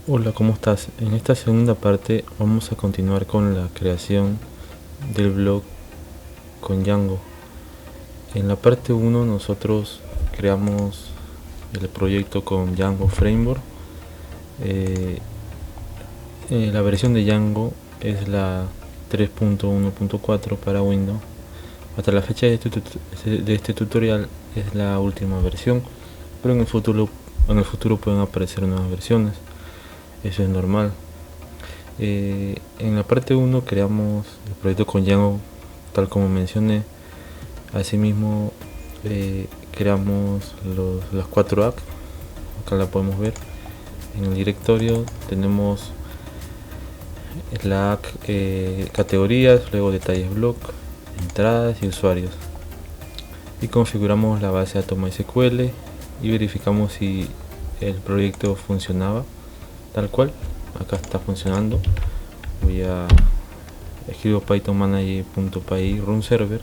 Hola, ¿cómo estás? En esta segunda parte vamos a continuar con la creación del blog con Django. En la parte uno nosotros creamos el proyecto con Django Framework. Eh, la versión de Django es la 3.1.4 para Windows. Hasta la fecha de este tutorial es la última versión, pero en el futuro pueden aparecer nuevas versiones. Eso es normal. En la parte uno creamos el proyecto con Django, tal como mencioné. Asimismo, creamos las 4 apps. Acá la podemos ver. En el directorio tenemos la app categorías, luego detalles blog, entradas y usuarios. Y configuramos la base de datos MySQL y verificamos si el proyecto funcionaba tal cual. Acá está funcionando. Escribo python manager.py run server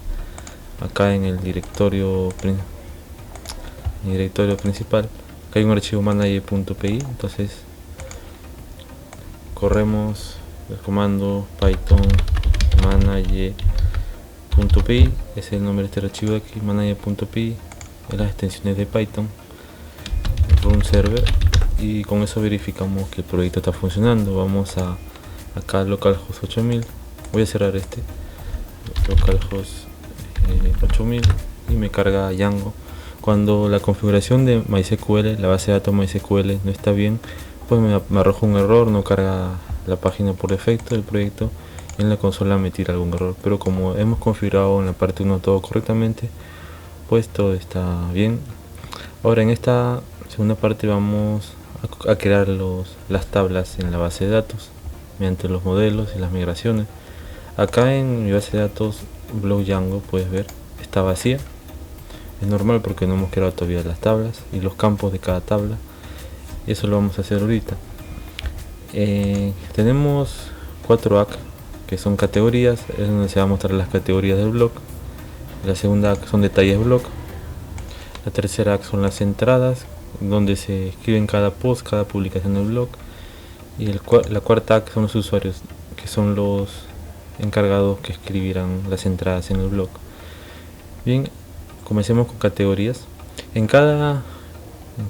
acá en el directorio principal. Acá hay un archivo manager.py, entonces corremos el comando python manager.py, es el nombre de este archivo de aquí, manager.py, es las extensiones de Python, run server, y con eso verificamos que el proyecto está funcionando. Vamos a acá localhost 8000, voy a cerrar este localhost 8000 y me carga Django. Cuando la configuración de MySQL, la base de datos MySQL no está bien, pues me arroja un error, no carga la página por defecto del proyecto, y en la consola me tira algún error. Pero como hemos configurado en la parte 1 todo correctamente, pues todo está bien. Ahora en esta segunda parte vamos a crear las tablas en la base de datos mediante los modelos y las migraciones. Acá en mi base de datos blog Django puedes ver, está vacía. Es normal porque no hemos creado todavía las tablas y los campos de cada tabla, y eso lo vamos a hacer ahorita. Tenemos 4 ACK que son categorías, es donde se va a mostrar las categorías del blog. La segunda ACK son detalles blog. La tercera ACK son las entradas, donde se escriben cada post, cada publicación del blog. Y la cuarta ACK son los usuarios, que son los encargados que escribirán las entradas en el blog. Bien, comencemos con categorías. En cada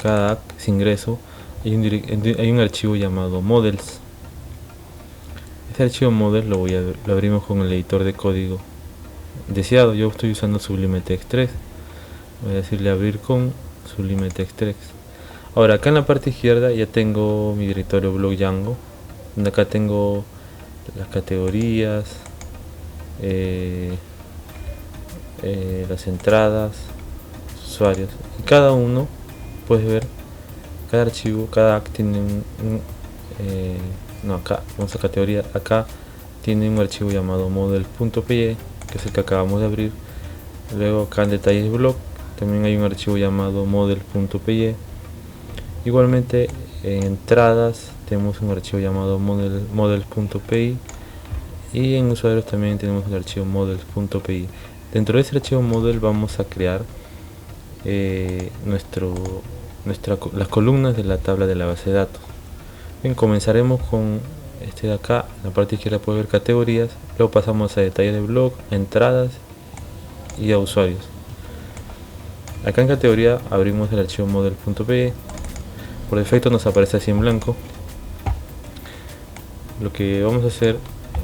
ACK sin ingreso hay un archivo llamado models. Este archivo model lo abrimos con el editor de código deseado. Yo estoy usando Sublime Text 3. Voy a decirle abrir con Sublime Text 3. Ahora acá en la parte izquierda ya tengo mi directorio blog Django, donde acá tengo las categorías, las entradas, usuarios, y cada uno, puedes ver, cada archivo, cada ACK tiene acá vamos a categoría, acá tiene un archivo llamado model.py, que es el que acabamos de abrir. Luego acá en detalles blog también hay un archivo llamado model.py. Igualmente en entradas tenemos un archivo llamado model.py, y en usuarios también tenemos el archivo model.py. Dentro de ese archivo model vamos a crear las columnas de la tabla de la base de datos. Bien, comenzaremos con este de acá. En la parte izquierda puede ver categorías, luego pasamos a detalles de blog, entradas y a usuarios. Acá en categoría abrimos el archivo model.py. Por defecto nos aparece así en blanco. Lo que vamos a hacer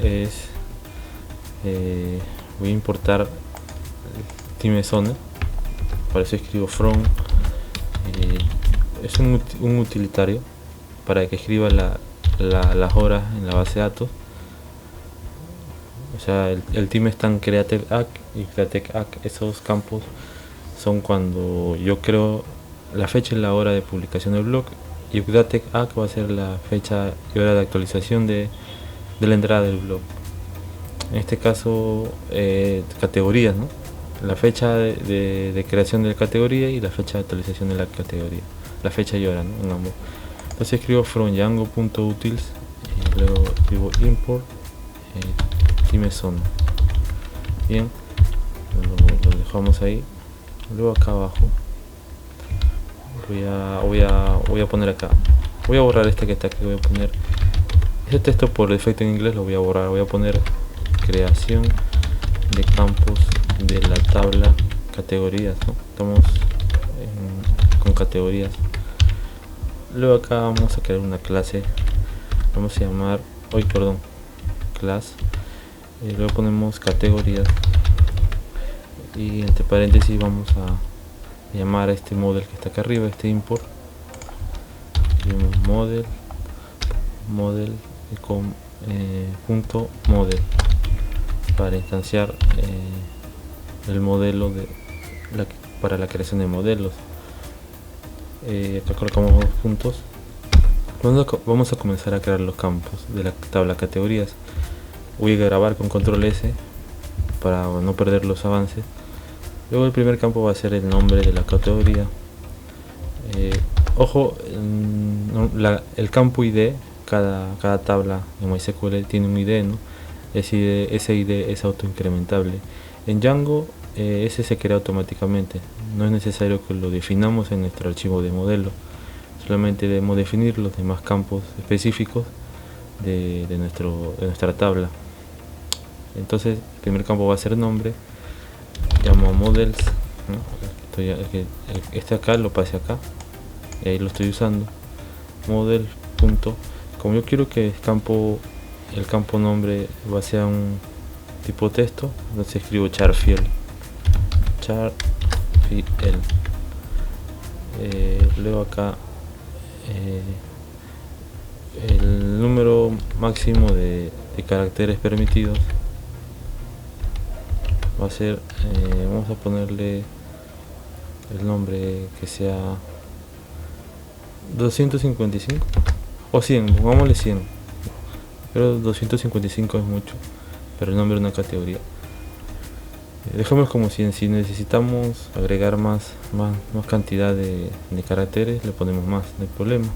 es voy a importar TimeZone. Para eso escribo from. Es un utilitario para que escriba las horas en la base de datos. O sea, el time está en createACK y createACK. Esos campos son cuando yo creo la fecha y la hora de publicación del blog, y updateACK va a ser la fecha y hora de actualización de la entrada del blog. En este caso, categorías, ¿no? La fecha de creación de la categoría y la fecha de actualización de la categoría, la fecha y hora, ¿no? En ambos. Entonces escribo from django.utils y luego escribo import TimeZone. Bien, lo dejamos ahí. Luego acá abajo voy a poner acá Voy a borrar este que está aquí, voy a poner este texto por defecto en inglés, lo voy a borrar. Voy a poner creación de campos de la tabla categorías, ¿no? Estamos con categorías. Luego acá vamos a crear una clase, vamos a llamar class, luego ponemos categorías y entre paréntesis vamos a llamar a este model que está acá arriba, este import, model con punto model para instanciar el modelo para la creación de modelos. Acá colocamos dos puntos. Vamos a comenzar a crear los campos de la tabla categorías. Voy a grabar con control S para no perder los avances. Luego el primer campo va a ser el nombre de la categoría. Ojo, el campo ID, cada tabla en MySQL tiene un ID, ¿no? Ese ID es autoincrementable. En Django ese se crea automáticamente, no es necesario que lo definamos en nuestro archivo de modelo, solamente debemos definir los demás campos específicos de nuestra tabla. Entonces el primer campo va a ser nombre, llamo a models, ¿no? Este acá lo pase acá y ahí lo estoy usando, model punto. Como yo quiero que el campo nombre va a ser un tipo texto, entonces escribo charfiel. Luego acá el número máximo de caracteres permitidos va a ser, vamos a ponerle el nombre que sea 255 o 100, pongámosle 100, pero 255 es mucho para el nombre de una categoría. Dejamos como 100. Si necesitamos agregar más cantidad de caracteres, le ponemos más, no hay problema.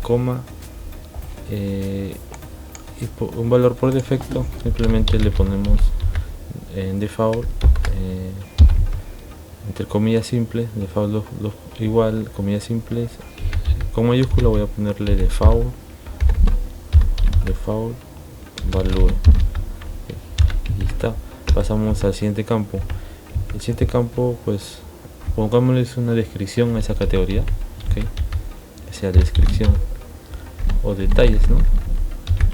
Coma, y un valor por defecto simplemente le ponemos en default, entre comillas simples, default igual, comillas simples, con mayúscula voy a ponerle default value. Y está. Pasamos al siguiente campo. El siguiente campo, pues pongámosles una descripción a esa categoría, ¿okay? Que sea descripción o detalles, ¿no?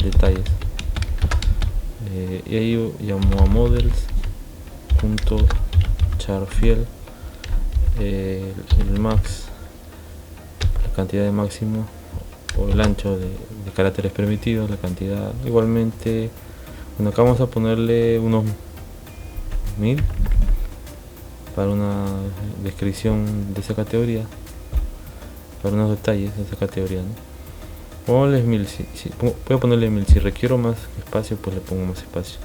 Detalles. Y ahí llamo a models.charfiel, el max, la cantidad de máximo o el ancho de caracteres permitidos, la cantidad igualmente. Bueno, acá vamos a ponerle unos 1000 para una descripción de esa categoría, para unos detalles de esa categoría, ¿no? Pongámosle 1000, voy a ponerle 1000. Si requiero más espacio, pues le pongo más espacio.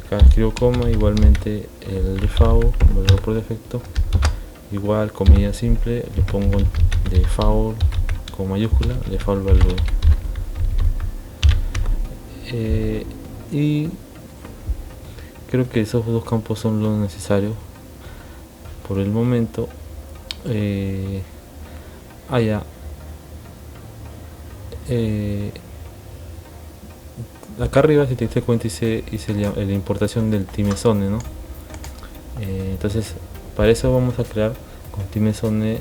Acá escribo coma, igualmente el default, valor por defecto, igual comilla simple, le pongo default con mayúscula, default value. Y creo que esos dos campos son lo necesario por el momento. Acá arriba, si te diste cuenta, hice la importación del TimeZone, ¿no? Entonces para eso vamos a crear con TimeZone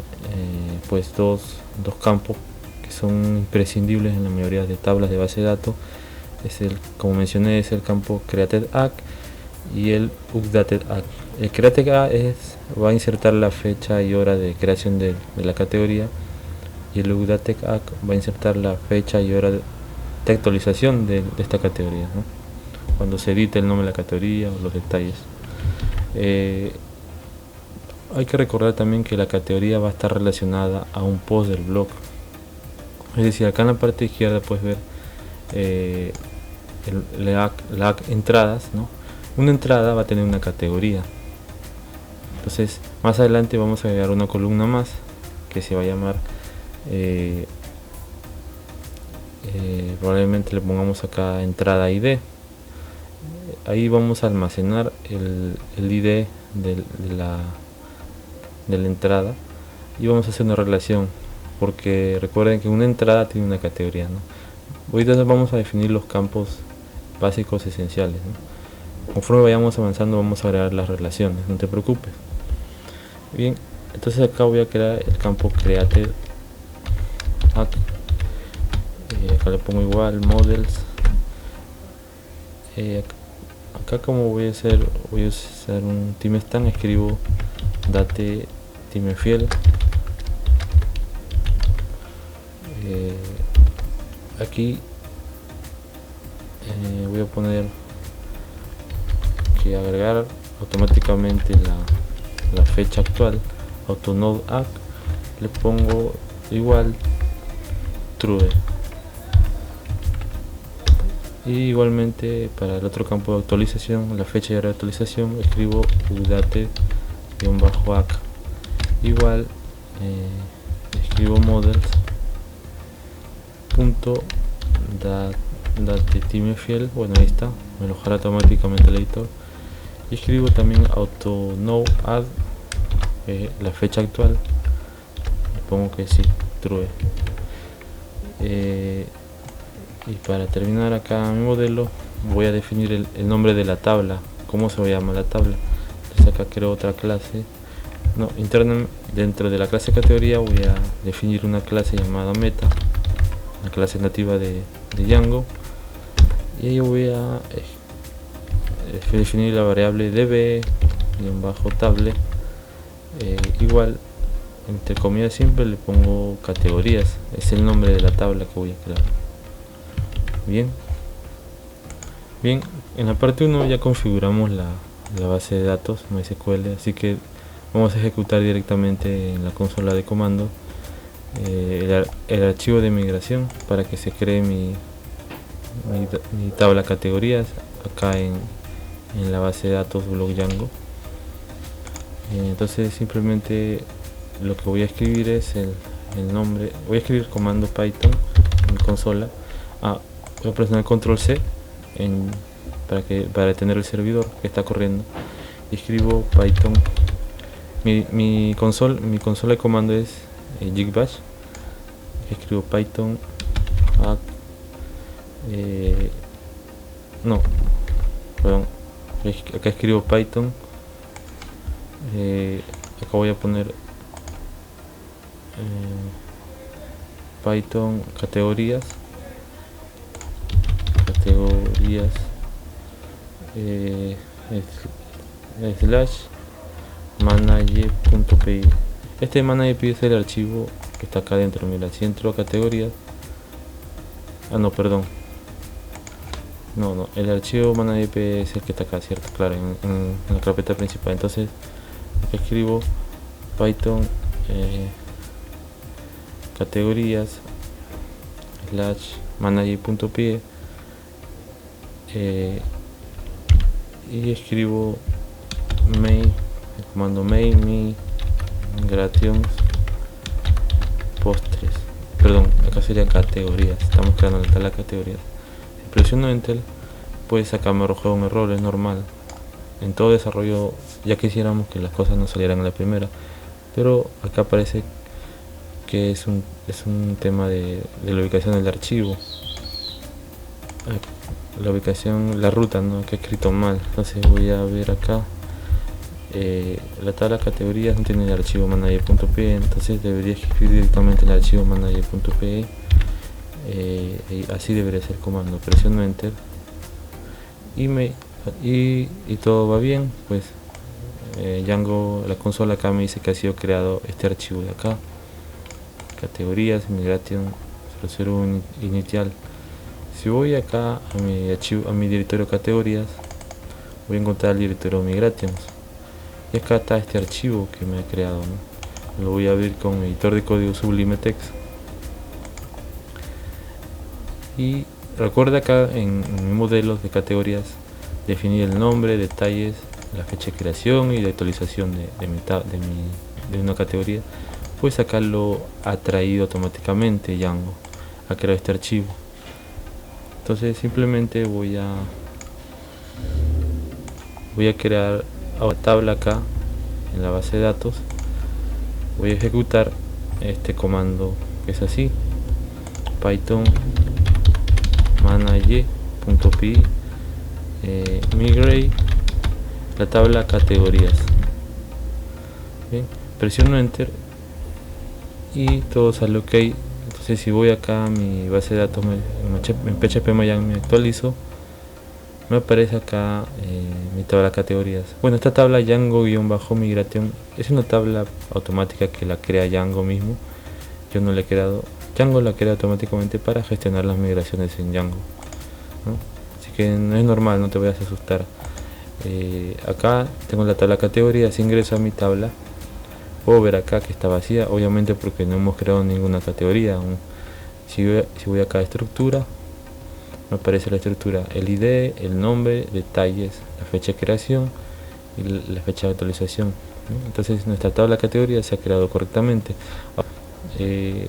pues dos campos que son imprescindibles en la mayoría de tablas de base de datos. Como mencioné, es el campo createDAC y el updateDAC. El createDAC va a insertar la fecha y hora de creación de la categoría, y el updateDAC va a insertar la fecha y hora de actualización de esta categoría, ¿no? Cuando se edite el nombre de la categoría o los detalles. Hay que recordar también que la categoría va a estar relacionada a un post del blog. Es decir, acá en la parte izquierda puedes ver la entradas, ¿no? Una entrada va a tener una categoría. Entonces más adelante vamos a agregar una columna más que se va a llamar probablemente le pongamos acá entrada ID. Ahí vamos a almacenar el ID de la entrada y vamos a hacer una relación porque recuerden que una entrada tiene una categoría, ¿no? Ahorita vamos a definir los campos básicos esenciales, ¿no? Conforme vayamos avanzando vamos a agregar las relaciones, no te preocupes. Bien, entonces acá voy a crear el campo created act. Acá le pongo igual models. Acá como voy a usar un TeamStan, escribo date TeamField. Aquí voy a poner que agregar automáticamente la fecha actual, autonode act, le pongo igual true. Y igualmente para el otro campo de actualización, la fecha de actualización, escribo udate-act igual, escribo models punto date TeamField. Bueno, ahí está, me lo jala automáticamente el editor. Y escribo también autonode add la fecha actual, le pongo que sí, true. Y para terminar acá mi modelo voy a definir el nombre de la tabla, cómo se llama la tabla. Entonces acá creo otra clase, interna. Dentro de la clase categoría voy a definir una clase llamada meta, una clase nativa de Django, y ahí voy a definir la variable db-table igual, entre comillas simple, le pongo categorías, es el nombre de la tabla que voy a crear. Bien, en la parte 1 ya configuramos la base de datos MySQL, así que vamos a ejecutar directamente en la consola de comando el archivo de migración para que se cree mi tabla categorías acá en la base de datos blog Django. Entonces simplemente lo que voy a escribir es el nombre. Voy a escribir comando Python en consola. Voy a presionar control C para detener el servidor que está corriendo, y escribo Python. Mi consola de comando es jigbash. Escribo Python acá escribo Python, acá voy a poner Python categorías slash manager.py. Este manager.py es el archivo que está acá dentro. Mira, si entro a categorías, el archivo manager.py es el que está acá, cierto, claro, en la carpeta principal. Entonces escribo Python categorías slash manager.py y escribo main, el comando main migrations postres, acá serían categorías. Estamos creando la tabla categorías. Si presiono enter, pues acá me arroja un error, es normal. En todo desarrollo ya quisiéramos que las cosas no salieran en la primera, pero acá parece que es un tema de la ubicación del archivo, la ubicación, la ruta, que he escrito mal. Entonces voy a ver acá, la tabla categorías no tiene el archivo manager.py, entonces debería escribir directamente el archivo manager.py. Así debería ser el comando. Presiono enter y todo va bien. Pues Django, la consola acá me dice que ha sido creado este archivo de acá, categorías migration 00 inicial. Si voy acá a mi directorio categorías, voy a encontrar el directorio migrations, y acá está este archivo que me ha creado, Lo voy a abrir con mi editor de código Sublime Text. Y recuerda acá en mi modelo de categorías definir el nombre, detalles, la fecha de creación y de actualización de una categoría. Pues acá lo ha traído automáticamente Django, ha creado este archivo. Entonces simplemente voy a crear una tabla acá en la base de datos. Voy a ejecutar este comando que es así: python manager.py migrate la tabla categorías. Bien, presiono enter y todo sale ok. Entonces si voy acá a mi base de datos en PHP Mojang, me actualizo, me aparece acá mi tabla categorías. Bueno, esta tabla Django-migration es una tabla automática que la crea Django mismo. Yo no la he creado, Django la crea automáticamente para gestionar las migraciones en Django, ¿no? Así que no es normal, no te vayas a asustar. Acá tengo la tabla categorías, ingreso a mi tabla, puedo ver acá que está vacía, obviamente porque no hemos creado ninguna categoría aún. Si voy acá a estructura, me aparece la estructura, el ID, el nombre, detalles, la fecha de creación y la fecha de actualización, ¿no? Entonces nuestra tabla categoría se ha creado correctamente. Te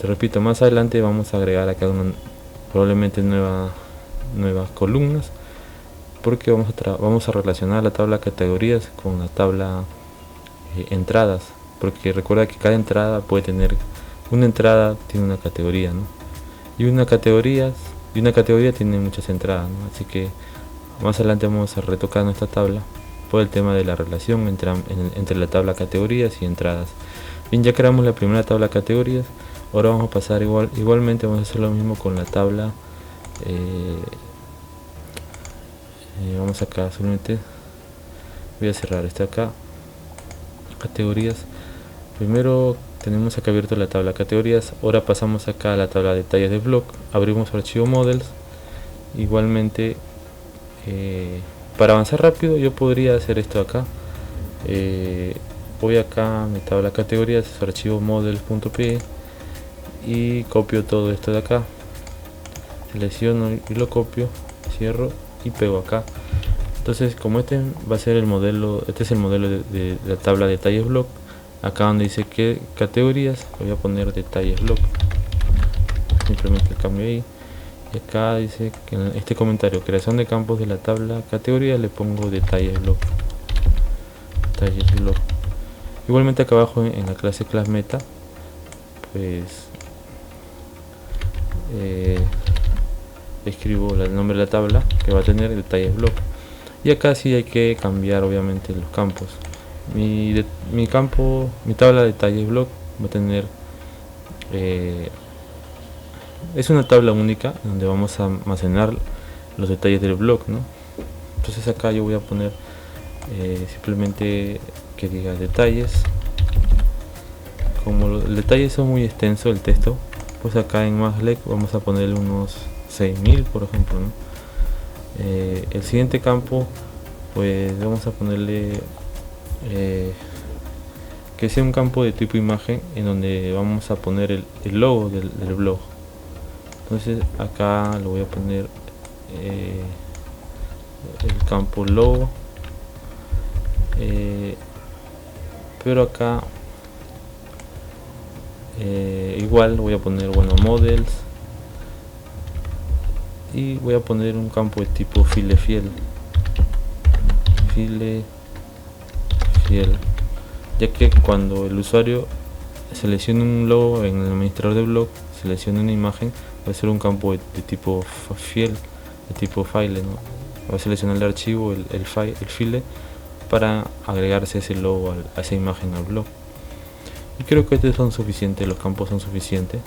repito, más adelante vamos a agregar acá probablemente nuevas columnas, porque vamos a relacionar la tabla categorías con la tabla entradas, porque recuerda que cada entrada puede tener una entrada, tiene una categoría, ¿no? Y una categoría tiene muchas entradas, ¿no? Así que más adelante vamos a retocar nuestra tabla por el tema de la relación entre la tabla categorías y entradas. Bien, ya creamos la primera tabla categorías. Ahora vamos a pasar igualmente vamos a hacer lo mismo con la tabla. Vamos acá, solamente voy a cerrar esta acá, categorías. Primero tenemos acá abierto la tabla categorías. Ahora pasamos acá a la tabla de detalles de blog, abrimos el archivo models. Igualmente para avanzar rápido yo podría hacer esto acá. Voy acá a mi tabla categorías, archivo models.py, y copio todo esto de acá, selecciono y lo copio, cierro y pego acá. Entonces, como este va a ser el modelo, este es el modelo de la tabla de detalles blog, acá donde dice que categorías, voy a poner detalles blog, simplemente cambio ahí, y acá dice que en este comentario, creación de campos de la tabla categoría, le pongo detalles blog. Igualmente acá abajo en la clase class meta, pues escribo el nombre de la tabla que va a tener detalles blog. Y acá sí hay que cambiar obviamente los campos. Mi tabla de detalles blog va a tener es una tabla única donde vamos a almacenar los detalles del blog, ¿no? Entonces acá yo voy a poner simplemente que diga detalles. Como los detalles son muy extensos, el texto, pues acá en Maslec vamos a ponerle unos 6000 por ejemplo, ¿no? El siguiente campo, pues vamos a ponerle que sea un campo de tipo imagen, en donde vamos a poner el logo del blog. Entonces acá lo voy a poner el campo logo, pero acá igual voy a poner, bueno, models, y voy a poner un campo de tipo file fiel, ya que cuando el usuario seleccione un logo en el administrador de blog, seleccione una imagen, va a ser un campo de tipo fiel, de tipo file, ¿no? Va a seleccionar el archivo, el file, para agregarse ese logo a esa imagen al blog. Y creo que estos son suficientes, los campos son suficientes.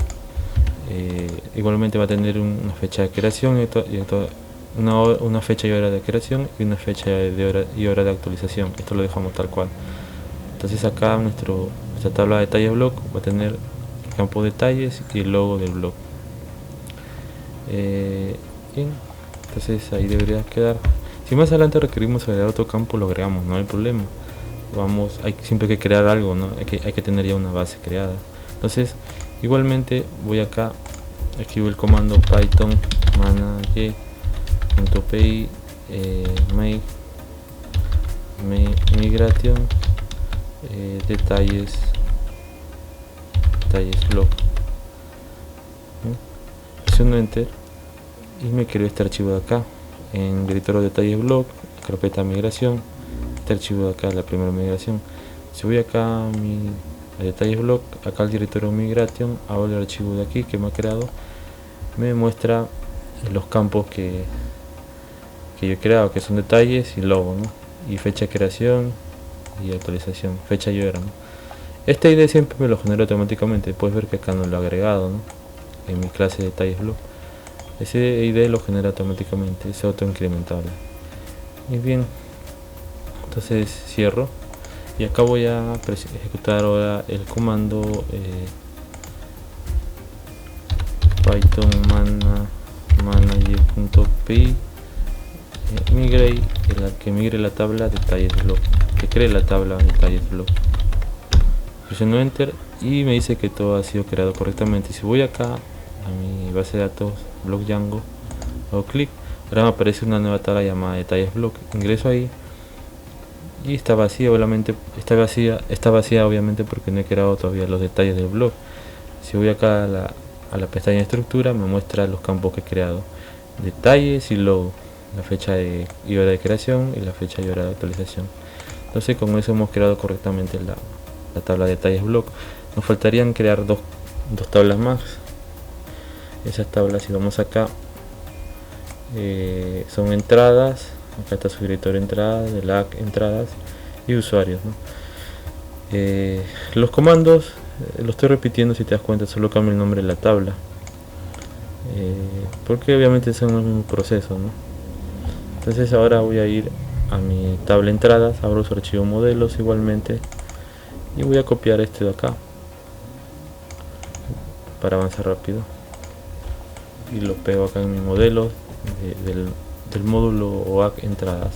Igualmente va a tener una fecha de creación, una fecha y hora de creación, y una fecha y hora de actualización. Esto lo dejamos tal cual. Entonces acá nuestra tabla de detalles blog va a tener el campo detalles y el logo del blog. Bien, entonces ahí debería quedar. Si más adelante requerimos agregar otro campo, lo agregamos, no hay problema. Siempre hay que crear algo, ¿no? Hay que tener ya una base creada. Entonces igualmente voy acá, escribo el comando python manager.py migration detalles blog. Presiono enter y me creo este archivo de acá en directorio detalles blog, carpeta migración. Este archivo de acá, la primera migración. Si voy acá a mi a detalles block, acá al directorio migration, abro el archivo de aquí que me ha creado, me muestra los campos que yo he creado, que son detalles y logo, ¿no? Y fecha de creación y actualización, fecha y hora, ¿no? Esta ID siempre me lo genera automáticamente, puedes ver que acá no lo he agregado, ¿no? En mi clase de detalles block. Ese ID lo genera automáticamente, es autoincrementable. Y bien, entonces cierro y acá voy a ejecutar ahora el comando python manager.py que migre la tabla detalles block, que cree la tabla detalles block. Presiono enter y me dice que todo ha sido creado correctamente. Si voy acá a mi base de datos block Django, hago clic, ahora me aparece una nueva tabla llamada detalles block, ingreso ahí y está vacía, obviamente está vacía obviamente porque no he creado todavía los detalles del blog. Si voy acá a la pestaña de estructura, me muestra los campos que he creado, detalles y logo, la fecha y hora de creación y la fecha y hora de actualización. Entonces con eso hemos creado correctamente la tabla de detalles blog. Nos faltarían crear dos tablas más. Esas tablas, si vamos acá, son entradas. Acá está su directorio entradas, de lag entradas y usuarios, ¿no? Los comandos lo estoy repitiendo, si te das cuenta, solo cambia el nombre de la tabla, porque obviamente es un proceso, ¿no? Entonces ahora voy a ir a mi tabla entradas, abro su archivo modelos igualmente y voy a copiar este de acá para avanzar rápido y lo pego acá en mi modelo del módulo OAK entradas.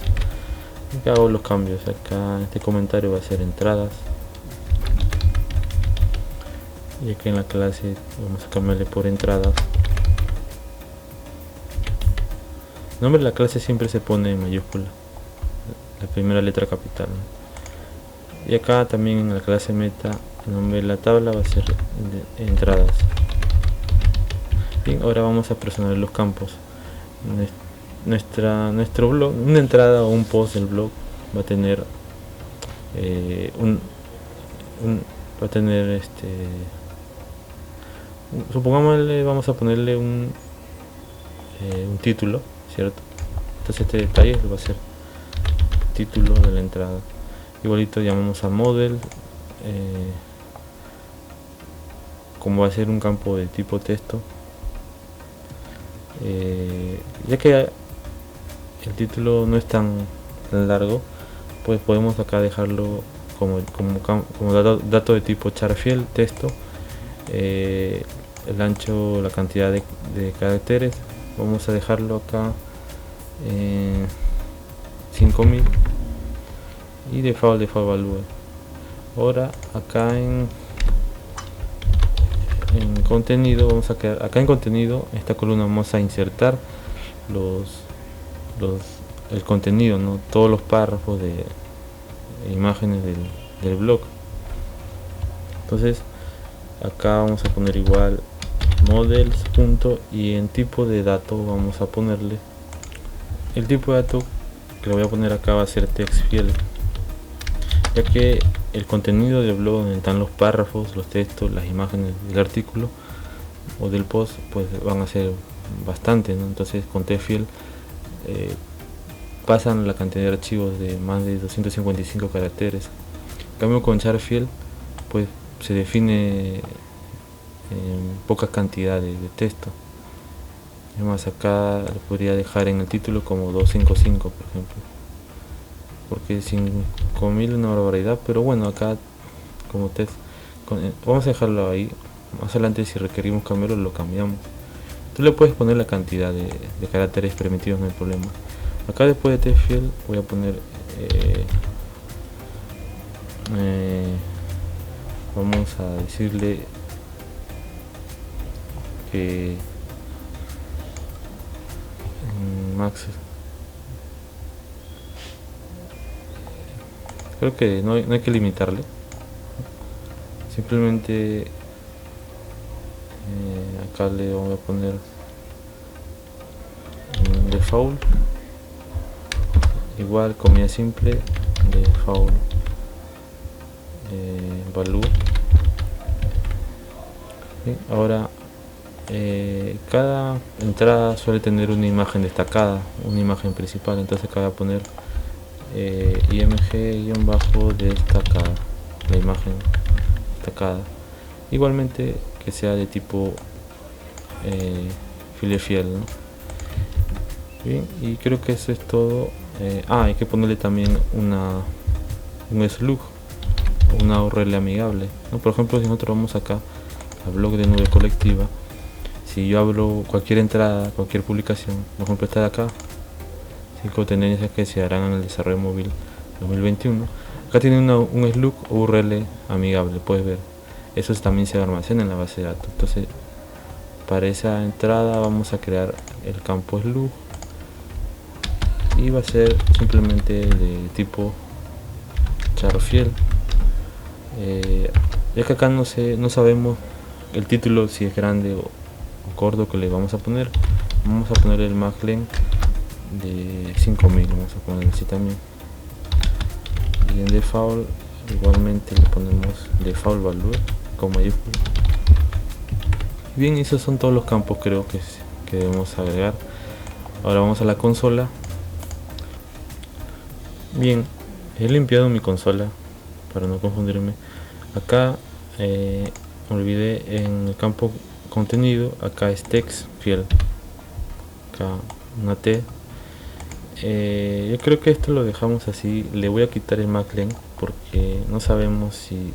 Acá hago los cambios, acá este comentario va a ser entradas y aquí en la clase vamos a cambiarle por entradas. El nombre de la clase siempre se pone en mayúscula, la primera letra capital, ¿no? Y acá también en la clase meta el nombre de la tabla va a ser de entradas. Bien, ahora vamos a presionar los campos. Nuestro blog, una entrada o un post del blog va a tener supongámosle, vamos a ponerle un título, ¿cierto? Entonces este detalle va a ser título de la entrada. Igualito llamamos a model, como va a ser un campo de tipo texto, ya que el título no es tan largo, pues podemos acá dejarlo como dato de tipo charfield texto, el ancho, la cantidad de caracteres, vamos a dejarlo acá 5000 y default value. Ahora acá en contenido vamos a quedar acá en contenido, en esta columna vamos a insertar el contenido, ¿no? Todos los párrafos de imágenes del blog. Entonces acá vamos a poner igual models y en tipo de dato vamos a ponerle el tipo de dato que lo voy a poner acá va a ser textfield, ya que el contenido del blog, donde están los párrafos, los textos, las imágenes del artículo o del post, pues van a ser bastante, ¿no? Entonces con textfield pasan la cantidad de archivos de más de 255 caracteres. En cambio con charfield pues se define poca cantidad de texto. Además acá lo podría dejar en el título como 255 por ejemplo, porque 5000 es una barbaridad, pero bueno, acá como text vamos a dejarlo ahí. Más adelante si requerimos cambiarlo lo cambiamos. Tú le puedes poner la cantidad de caracteres permitidos, no hay problema. Acá después de textfield voy a poner vamos a decirle que max, creo que no hay que limitarle, simplemente acá le voy a poner default igual comida simple default value ¿sí? Ahora cada entrada suele tener una imagen destacada, una imagen principal, entonces acá voy a poner img-destacada, la imagen destacada, igualmente que sea de tipo file fiel, ¿no? Bien, y creo que eso es todo. Hay que ponerle también un slug, una URL amigable, ¿no? Por ejemplo, si nosotros vamos acá a blog de nube colectiva, si yo abro cualquier entrada, cualquier publicación, por ejemplo esta de acá, 5 tendencias que se harán en el desarrollo móvil 2021, acá tiene un slug URL amigable, puedes ver, eso también se almacena en la base de datos. Entonces para esa entrada vamos a crear el campo slug y va a ser simplemente de tipo char fiel. Ya que acá no sabemos el título si es grande o corto que le vamos a poner el maxlen de 5000, vamos a poner así también, y en default igualmente le ponemos default value con mayúscula. Bien, esos son todos los campos creo que debemos agregar. Ahora vamos a la consola. Bien, he limpiado mi consola para no confundirme. Acá me olvidé en el campo contenido, acá es text fiel, acá una T. Yo creo que esto lo dejamos así. Le voy a quitar el maxlen porque no sabemos si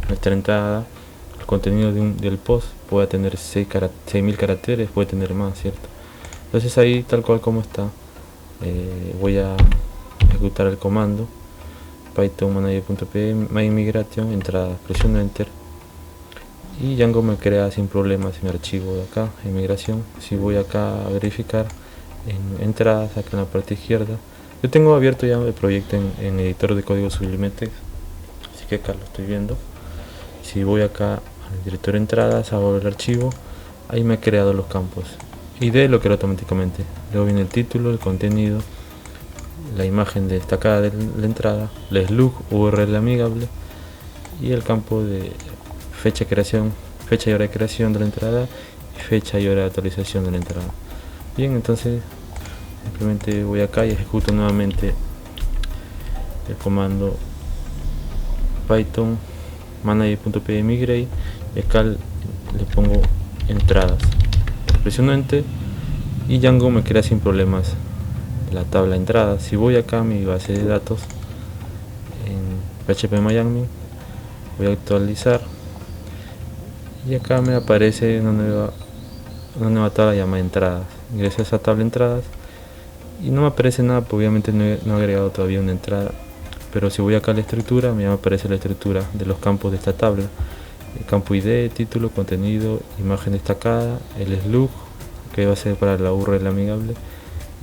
nuestra entrada, el contenido del post puede tener 6000 caracteres, puede tener más, ¿cierto? Entonces ahí tal cual como está, voy a ejecutar el comando python manager.py migration entrada, presiono enter y Django me crea sin problemas mi archivo de acá en migración. Si voy acá a verificar en entradas, acá en la parte izquierda, yo tengo abierto ya el proyecto en editor de código Sublime Text, así que acá lo estoy viendo. Si voy acá al directorio de entradas, abro el archivo, ahí me ha creado los campos ID, lo creo automáticamente. Luego viene el título, el contenido, la imagen destacada de la entrada, la slug URL amigable y el campo de fecha y hora de creación de la entrada y fecha y hora de actualización de la entrada. Bien, entonces simplemente voy acá y ejecuto nuevamente el comando python manager.py migrate y acá le pongo entradas, presiono enter y Django me crea sin problemas la tabla entrada. Si voy acá a mi base de datos en phpMyAdmin, voy a actualizar y acá me aparece una nueva tabla llamada entradas. Ingreso a esa tabla entradas y no me aparece nada, pues obviamente no he agregado todavía una entrada, pero si voy acá a la estructura me aparece la estructura de los campos de esta tabla: el campo ID, título, contenido, imagen destacada, el slug que va a ser para la URL amigable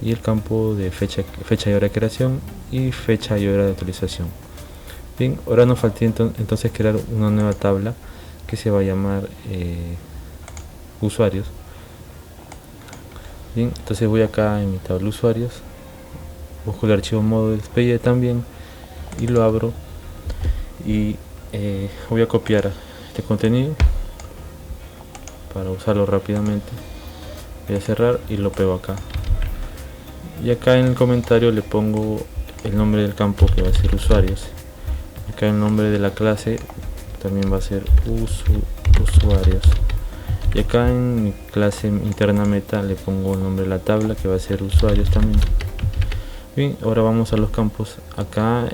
y el campo de fecha y hora de creación y fecha y hora de actualización. Bien, ahora nos falta entonces crear una nueva tabla que se va a llamar usuarios. Bien, entonces voy acá en mi tabla usuarios, busco el archivo model.py también y lo abro y voy a copiar este contenido para usarlo rápidamente. Voy a cerrar y lo pego acá. Y acá en el comentario le pongo el nombre del campo que va a ser usuarios. Acá el nombre de la clase también va a ser usuarios. Y acá en mi clase interna meta le pongo el nombre de la tabla que va a ser usuarios también. Bien, ahora vamos a los campos. Acá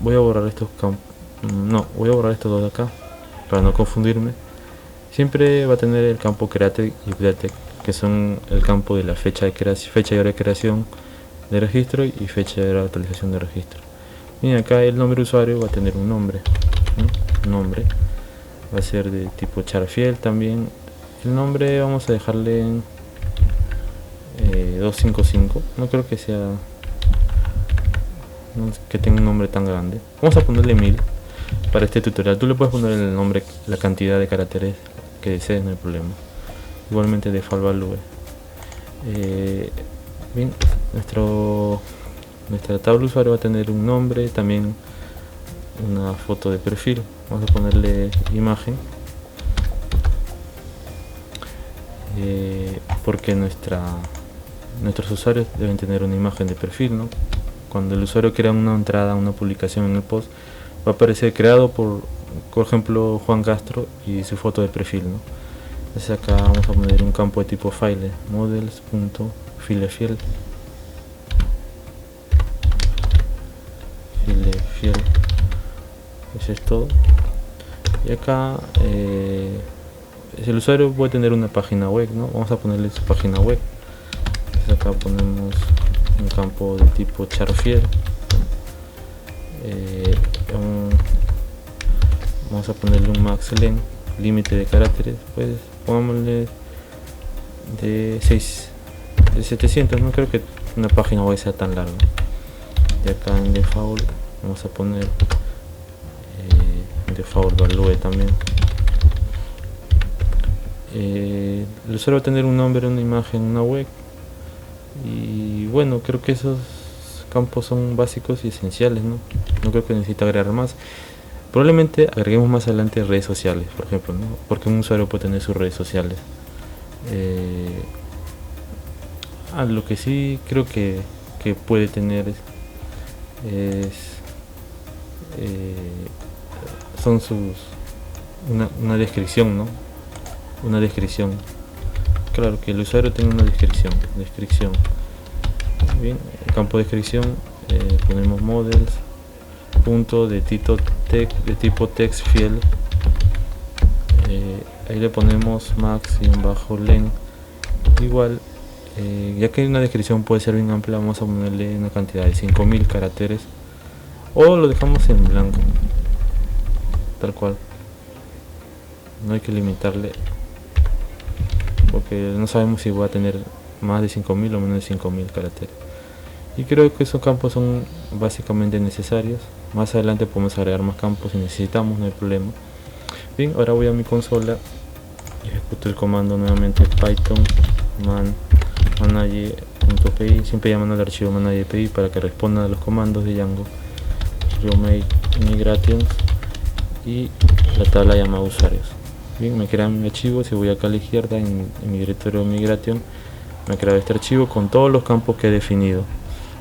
voy a borrar estos campos. No, voy a borrar estos dos de acá para no confundirme. Siempre va a tener el campo create y update, que son el campo de la fecha y hora de creación de registro y fecha de actualización de registro. Bien, acá el nombre usuario va a tener un nombre, ¿no? Nombre va a ser de tipo char fiel también. El nombre vamos a dejarle en 255, no creo que sea que tenga un nombre tan grande. Vamos a ponerle 1000 para este tutorial. Tú le puedes poner el nombre, la cantidad de caracteres que desees, no hay problema. Igualmente default value. Bien, nuestra tabla usuario va a tener un nombre, también una foto de perfil, vamos a ponerle imagen, porque nuestros usuarios deben tener una imagen de perfil, ¿no? Cuando el usuario crea una entrada, una publicación en el post, va a aparecer creado por ejemplo, Juan Castro y su foto de perfil, ¿no? Entonces acá vamos a poner un campo de tipo file, models.filefiel, eso es todo. Y acá el usuario puede tener una página web, ¿no? Vamos a ponerle su página web. Entonces acá ponemos un campo de tipo charfiel, vamos a ponerle un max len, límite de caracteres, pues pongámosle de 700, no creo que una página web sea tan larga. Y acá en default vamos a poner default value también. El usuario va a tener un nombre, una imagen, una web, y bueno, creo que esos campos son básicos y esenciales, ¿no? No creo que necesite agregar más. Probablemente agreguemos más adelante redes sociales, por ejemplo, ¿no? Porque un usuario puede tener sus redes sociales. Lo que sí creo que puede tener son una descripción, ¿no? Una descripción. Claro, que el usuario tenga una descripción. Bien, el campo de descripción ponemos models punto de tipo text field, ahí le ponemos max y un bajo len igual, ya que una descripción puede ser bien amplia, vamos a ponerle una cantidad de 5000 caracteres o lo dejamos en blanco tal cual, no hay que limitarle porque no sabemos si va a tener más de 5000 o menos de 5000 caracteres. Y creo que esos campos son básicamente necesarios. Más adelante podemos agregar más campos si necesitamos, no hay problema. Bien, ahora voy a mi consola y ejecuto el comando nuevamente python manager.py, siempre llamando al archivo manager.py para que responda a los comandos de Django. Yo make migration y la tabla llamada usuarios. Bien, me crea mi archivo. Si voy acá a la izquierda en mi directorio migration, me crea este archivo con todos los campos que he definido: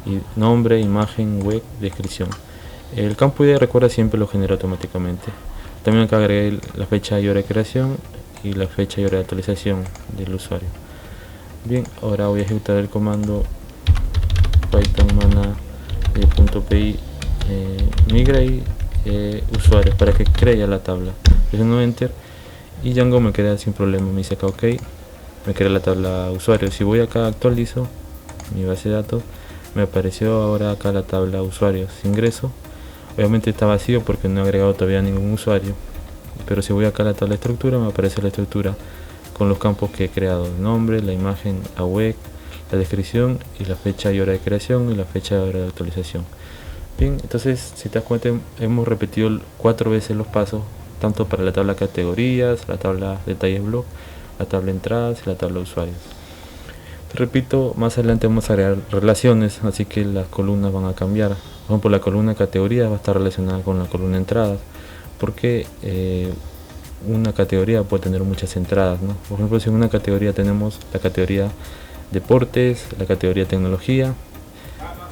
y nombre, imagen, web, descripción. El campo ID, recuerda, siempre lo genera automáticamente. También acá agregué la fecha y hora de creación y la fecha y hora de actualización del usuario. Bien, ahora voy a ejecutar el comando python mana.py migrate usuarios para que cree la tabla. Presiono enter y Django me crea sin problema, me dice acá ok, me crea la tabla usuarios. Si voy acá actualizo mi base de datos, me apareció ahora acá la tabla usuarios. Ingreso, obviamente está vacío porque no he agregado todavía ningún usuario, pero si voy acá a la tabla de estructura, me aparece la estructura con los campos que he creado: el nombre, la imagen, la web, la descripción y la fecha y hora de creación y la fecha y hora de actualización. Bien, entonces si te das cuenta, hemos repetido 4 veces los pasos, tanto para la tabla categorías, la tabla detalles blog, la tabla entradas y la tabla usuarios. Repito, más adelante vamos a agregar relaciones, así que las columnas van a cambiar. Por ejemplo, la columna categoría va a estar relacionada con la columna entradas, porque una categoría puede tener muchas entradas, ¿no? Por ejemplo, si en una categoría tenemos la categoría deportes, la categoría tecnología,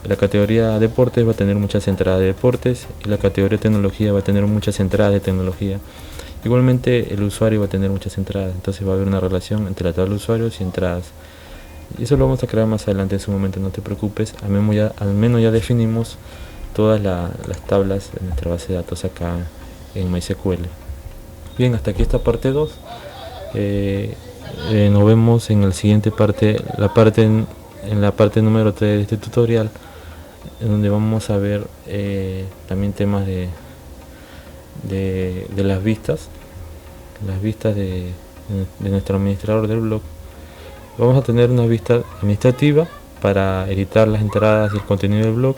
la categoría deportes va a tener muchas entradas de deportes y la categoría tecnología va a tener muchas entradas de tecnología. Igualmente el usuario va a tener muchas entradas, entonces va a haber una relación entre la tabla de usuarios y entradas. Y eso lo vamos a crear más adelante, en su momento, no te preocupes. Al menos ya definimos todas las tablas en nuestra base de datos acá en MySQL. Bien, hasta aquí esta parte 2. Nos vemos en la siguiente parte, en la parte número 3 de este tutorial, en donde vamos a ver también temas de las vistas de nuestro administrador del blog. Vamos a tener una vista administrativa para editar las entradas y el contenido del blog,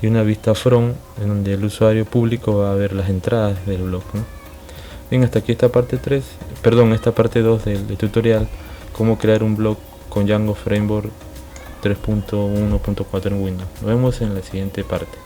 y una vista front en donde el usuario público va a ver las entradas del blog, ¿no? Bien, hasta aquí esta parte 2 del tutorial: cómo crear un blog con Django Framework 3.1.4 en Windows. Nos vemos en la siguiente parte.